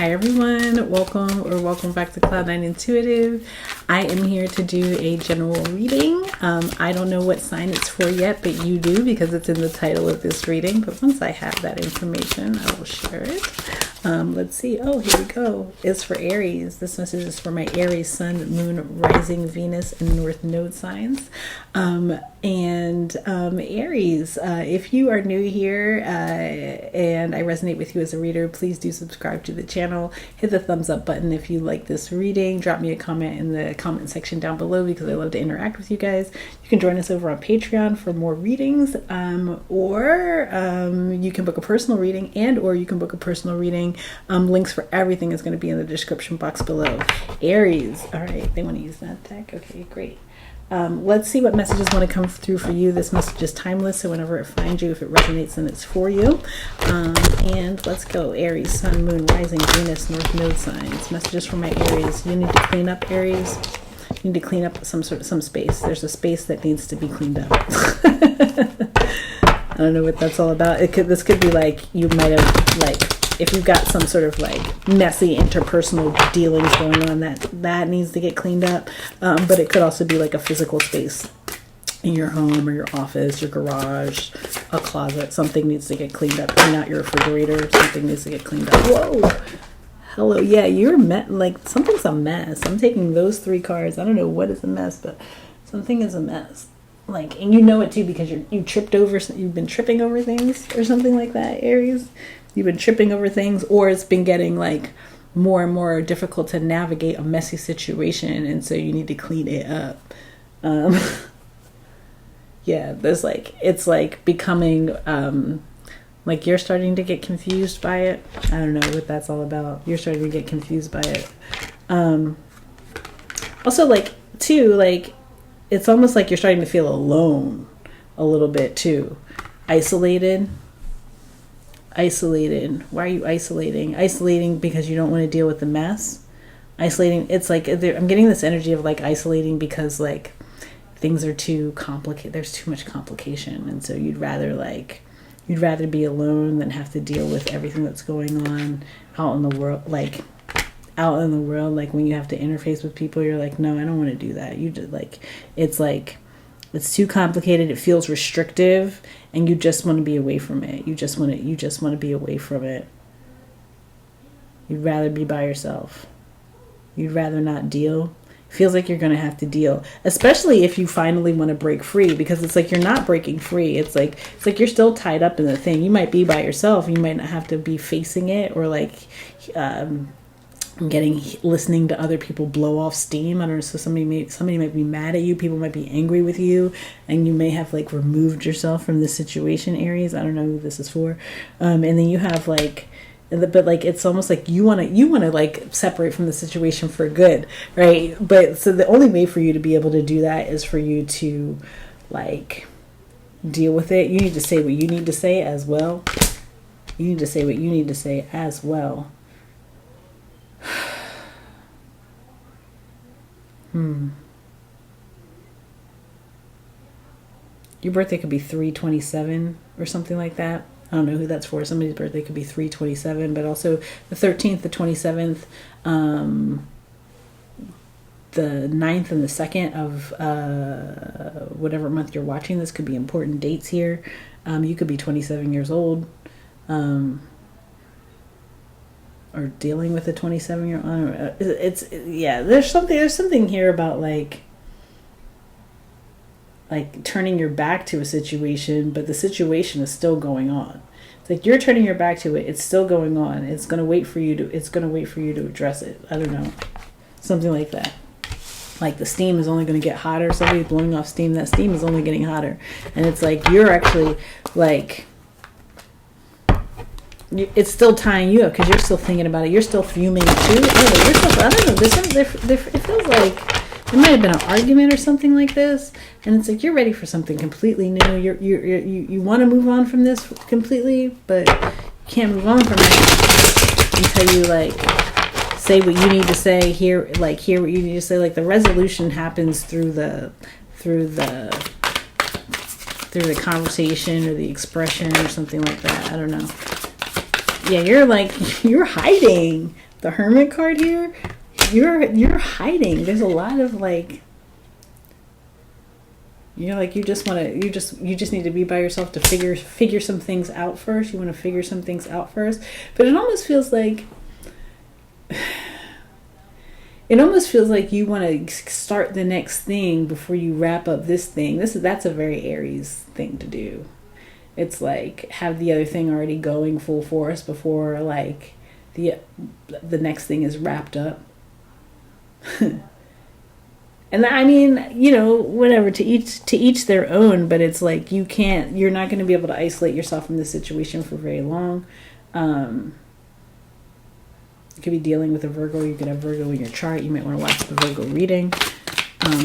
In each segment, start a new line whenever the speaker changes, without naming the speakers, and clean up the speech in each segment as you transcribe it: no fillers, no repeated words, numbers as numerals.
Hi everyone, welcome back to Cloud9 Intuitive. I am here to do a general reading. I don't know what sign it's for yet, but you do because it's in the title of this reading. But once I have that information, I will share it. Let's see. Oh, here we go. It's for Aries. This message is for my Aries, Sun, Moon, Rising, Venus, and North Node signs. Aries, if you are new here and I resonate with you as a reader, please do subscribe to the channel. Hit the thumbs up button if you like this reading. Drop me a comment in the comment section down below because I love to interact with you guys. You can join us over on Patreon for more readings, or you can book a personal reading, or you can book a personal reading. Links for everything is going to be in the description box below. Aries, all right, they want to use that deck. Okay, great. Let's see what messages want to come through for you. This message is timeless, so whenever it finds you, if it resonates, then it's for you. And let's go. Aries, Sun, Moon, Rising, Venus, North Node signs. Messages from my Aries. You need to clean up, Aries. You need to clean up some space. There's a space that needs to be cleaned up. I don't know what that's all about. This could be like you might have, like, if you've got some sort of like messy interpersonal dealings going on, that needs to get cleaned up. But it could also be like a physical space in your home or your office, your garage, a closet. Something needs to get cleaned up. Clean out your refrigerator. Something needs to get cleaned up. Whoa. Hello. Yeah, you're like something's a mess. I'm taking those three cards. I don't know what is a mess, but something is a mess. Like, and you know it too because you've been tripping over things or something like that, Aries. You've been tripping over things, or it's been getting like more and more difficult to navigate a messy situation, and so you need to clean it up. Yeah, there's like, it's like becoming like you're starting to get confused by it. I don't know what that's all about. You're starting to get confused by it. Also, like too, like it's almost like you're starting to feel alone a little bit too. Isolated. Why are you isolating because you don't want to deal with the mess. It's like I'm getting this energy of like isolating because like things are too complicated. There's too much complication, and so you'd rather be alone than have to deal with everything that's going on out in the world. Like when you have to interface with people, you're like, no, I don't want to do that. You just it's too complicated. It feels restrictive, and you just want to be away from it. You just want to be away from it. You'd rather be by yourself. You'd rather not deal. It feels like you're going to have to deal, especially if you finally want to break free, because it's like you're not breaking free. It's like you're still tied up in the thing. You might be by yourself. You might not have to be facing it, or like listening to other people blow off steam. I don't know. So somebody might be mad at you. People might be angry with you, and you may have like removed yourself from the situation, Aries. I don't know who this is for. And then you have like, but like it's almost like you want to like separate from the situation for good, right? But so the only way for you to be able to do that is for you to like deal with it. You need to say what you need to say as well. You need to say what you need to say as well. Your birthday could be 3/27 or something like that. I don't know who that's for. Somebody's birthday could be 3/27, but also the 13th, the 27th, the 9th and the 2nd of whatever month you're watching this could be important dates here. You could be 27 years old. Or dealing with a 27-year-old. I don't know. It's yeah. There's something here about like turning your back to a situation, but the situation is still going on. It's like you're turning your back to it. It's still going on. It's gonna wait for you to address it. I don't know, something like that. Like the steam is only going to get hotter. Somebody's blowing off steam. That steam is only getting hotter, and it's like you're actually like. It's still tying you up because you're still thinking about it. You're still fuming too. I don't know. It feels like there might have been an argument or something like this, and it's like you're ready for something completely new. You want to move on from this completely, but you can't move on from it until you like say what you need to say. Hear what you need to say. Like the resolution happens through the conversation or the expression or something like that. I don't know. Yeah, you're hiding, the Hermit card here, you're hiding. There's a lot of like, you're like, you just need to be by yourself to figure some things out first. You want to figure some things out first. But it almost feels like you want to start the next thing before you wrap up this thing. That's a very Aries thing to do. It's like have the other thing already going full force before like the next thing is wrapped up. And I mean, you know, whatever, to each their own, but it's like you're not going to be able to isolate yourself from this situation for very long. You could be dealing with a Virgo. You could have Virgo in your chart. You might want to watch the Virgo reading.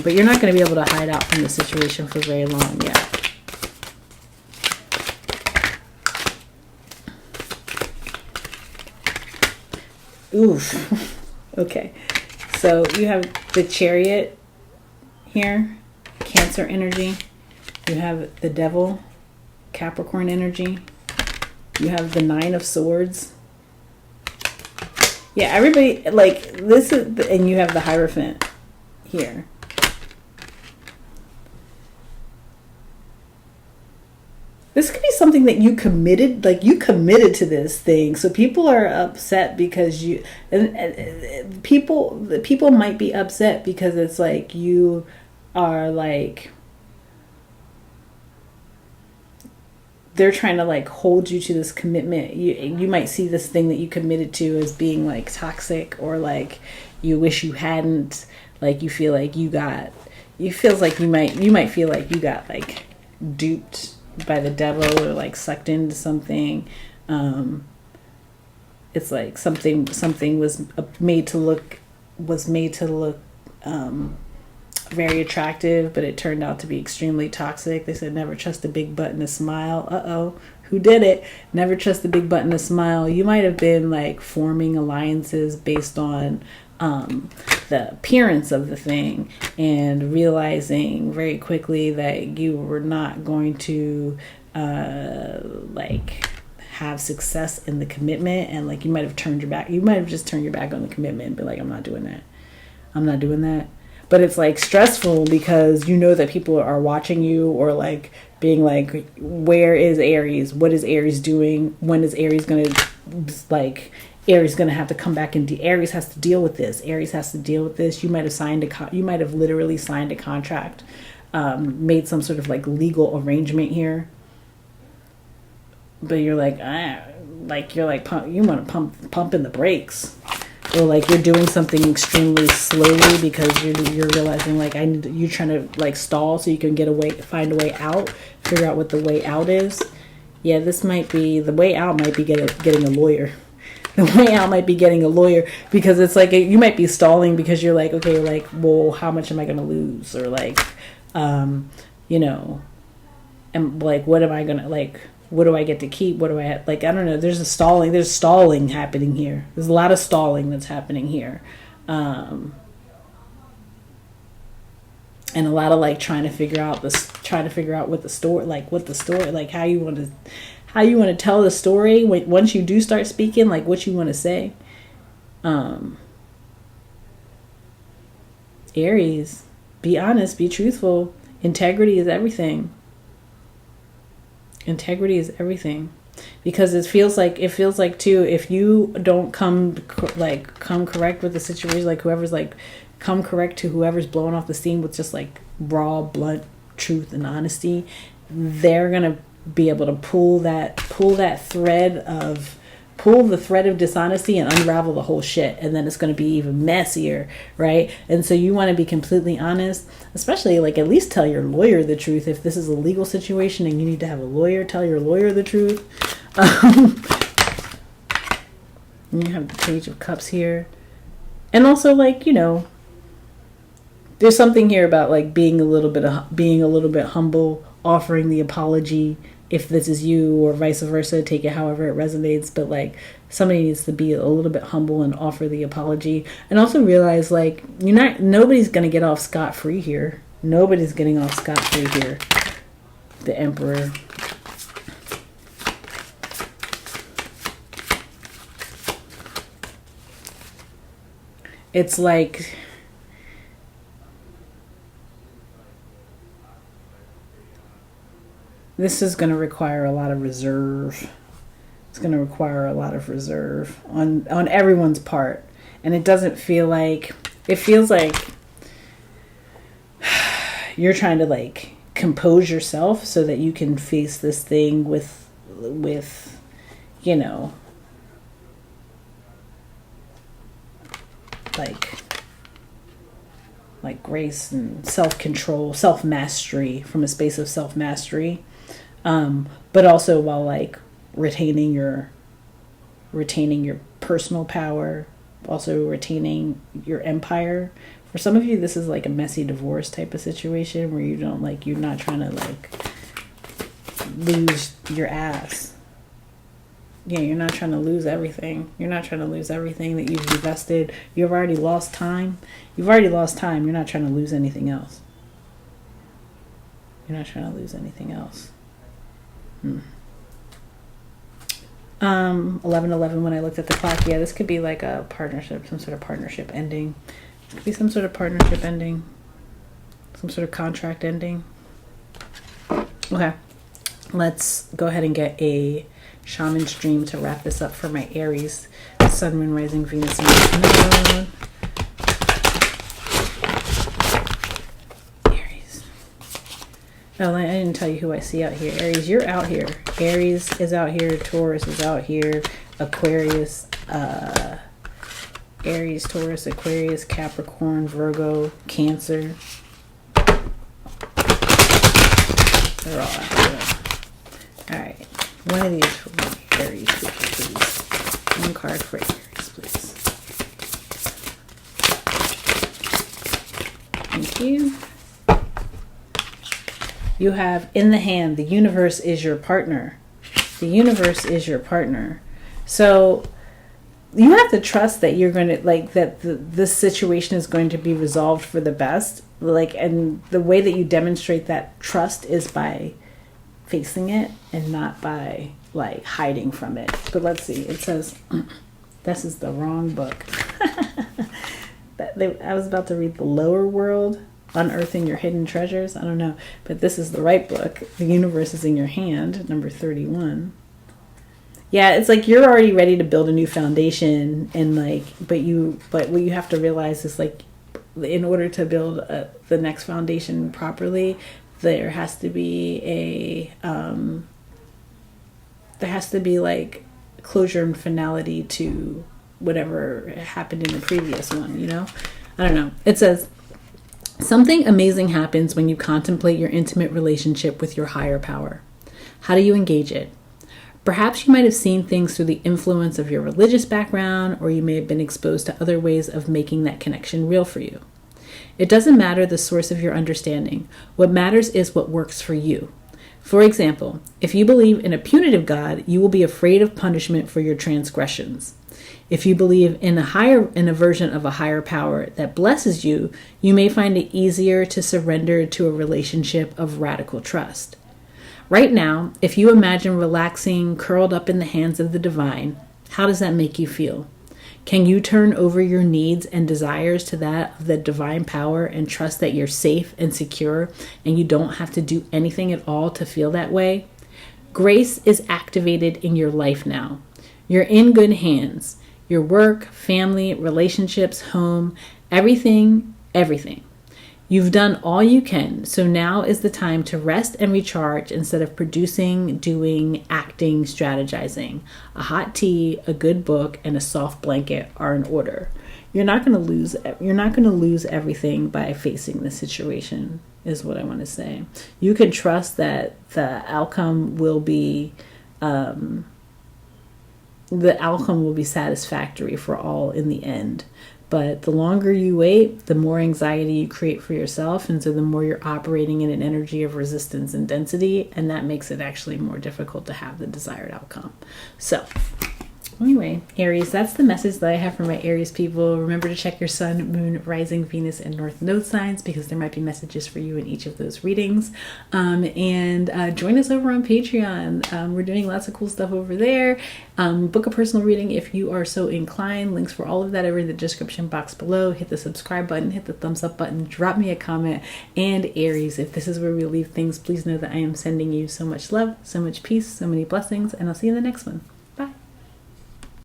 But you're not going to be able to hide out from the situation for very long yet. Oof. Okay. So you have the Chariot here, Cancer energy. You have the Devil, Capricorn energy. You have the Nine of Swords. Yeah, everybody, like, this is, and you have the Hierophant here. This could be something that you committed to this thing. So people are upset because people might be upset because it's like you are like, they're trying to like hold you to this commitment. You might see this thing that you committed to as being like toxic, or like you wish you hadn't, like you feel like you might feel like you got like duped by the devil or like sucked into something. It's like something was made to look very attractive, but it turned out to be extremely toxic. They said never trust a big butt and a smile. Who did it? Never trust a big butt and a smile. You might have been like forming alliances based on the appearance of the thing and realizing very quickly that you were not going to like have success in the commitment, and like you might have just turned your back on the commitment and be like, I'm not doing that. But it's like stressful because you know that people are watching you, or like being like, where is Aries? What is Aries doing? When is Aries gonna have to come back and Aries has to deal with this. Aries has to deal with this. You might have literally signed a contract, made some sort of like legal arrangement here. But you're like, you want to pump in the brakes. Or like you're doing something extremely slowly because you're realizing like you're trying to like stall so you can find a way out, figure out what the way out is. Yeah, the way out might be getting a lawyer. The way out might be getting a lawyer, because it's like you might be stalling because you're like, okay, like, well, how much am I going to lose? Or like, you know, and like, what am I going to like? What do I get to keep? What do I have? Like, I don't know. There's stalling happening here. There's a lot of stalling that's happening here. And a lot of like trying to figure out what the story, like how you want to tell the story once you do start speaking, like what you want to say. Aries, be honest, be truthful. Integrity is everything. Integrity is everything, because it feels like too, if you don't come correct with the situation, like whoever's like come correct to whoever's blowing off the steam with just like raw, blunt truth and honesty, they're gonna be able to pull the thread of dishonesty and unravel the whole shit, and then it's going to be even messier, right? And so you want to be completely honest, especially like at least tell your lawyer the truth. If this is a legal situation and you need to have a lawyer, tell your lawyer the truth. And you have the Page of Cups here, and also like, you know, there's something here about like being a little bit humble, offering the apology if this is you, or vice versa. Take it however it resonates, but like somebody needs to be a little bit humble and offer the apology, and also realize like nobody's gonna get off scot-free here. Nobody's getting off scot-free here. The Emperor. It's like this is going to require a lot of reserve. It's going to require a lot of reserve on everyone's part. And it doesn't feel like, it feels like you're trying to like compose yourself so that you can face this thing with you know, like grace and self-control, self-mastery, from a space of self-mastery, but also while like retaining your personal power, also retaining your empire. For some of you, this is like a messy divorce type of situation where you don't like, you're not trying to like lose your ass. Yeah, you're not trying to lose everything. You're not trying to lose everything that you've invested. You've already lost time. You've already lost time. You're not trying to lose anything else. You're not trying to lose anything else. 11:11 when I looked at the clock. Yeah, this could be like a partnership, some sort of partnership ending. It could be some sort of partnership ending. Some sort of contract ending. Okay. Let's go ahead and get a shaman's dream to wrap this up for my Aries. Sun, Moon, Rising, Venus, and Moon. Aries. Oh, I didn't tell you who I see out here. Aries, you're out here. Aries is out here. Taurus is out here. Aquarius, Aries, Taurus, Aquarius, Capricorn, Virgo, Cancer. They're all out here. All right. One of these for me, Aries, please. One card for Aries, please. Thank you. You have in the hand, the universe is your partner. The universe is your partner. So you have to trust that you're going to, like, that this situation is going to be resolved for the best. Like, and the way that you demonstrate that trust is by facing it and not by like hiding from it. But let's see, it says this is the wrong book. I was about to read The Lower World, Unearthing Your Hidden Treasures. I don't know, but this is the right book. The universe is in your hand, number 31. Yeah, it's like you're already ready to build a new foundation, and like, but what you have to realize is like, in order to build the next foundation properly, there has to be like closure and finality to whatever happened in the previous one, you know? I don't know. It says, something amazing happens when you contemplate your intimate relationship with your higher power. How do you engage it? Perhaps you might have seen things through the influence of your religious background, or you may have been exposed to other ways of making that connection real for you. It doesn't matter the source of your understanding. What matters is what works for you. For example, if you believe in a punitive God, you will be afraid of punishment for your transgressions. If you believe in a version of a higher power that blesses you, you may find it easier to surrender to a relationship of radical trust. Right now, if you imagine relaxing, curled up in the hands of the divine, how does that make you feel? Can you turn over your needs and desires to that of the divine power and trust that you're safe and secure and you don't have to do anything at all to feel that way? Grace is activated in your life now. You're in good hands. Your work, family, relationships, home, everything. You've done all you can, so now is the time to rest and recharge instead of producing, doing, acting, strategizing. A hot tea, a good book, and a soft blanket are in order. You're not going to lose everything by facing the situation, is what I want to say. You can trust that the outcome will be satisfactory for all in the end. But the longer you wait, the more anxiety you create for yourself. And so the more you're operating in an energy of resistance and density, and that makes it actually more difficult to have the desired outcome. So Anyway, Aries, that's the message that I have for my Aries people. Remember to check your sun, moon, rising, Venus, and North Node signs because there might be messages for you in each of those readings. And join us over on Patreon. We're doing lots of cool stuff over there. Book a personal reading if you are so inclined. Links for all of that are in the description box below. Hit the subscribe button, hit the thumbs up button, drop me a comment. And Aries, if this is where we leave things, please know that I am sending you so much love, so much peace, so many blessings, and I'll see you in the next one.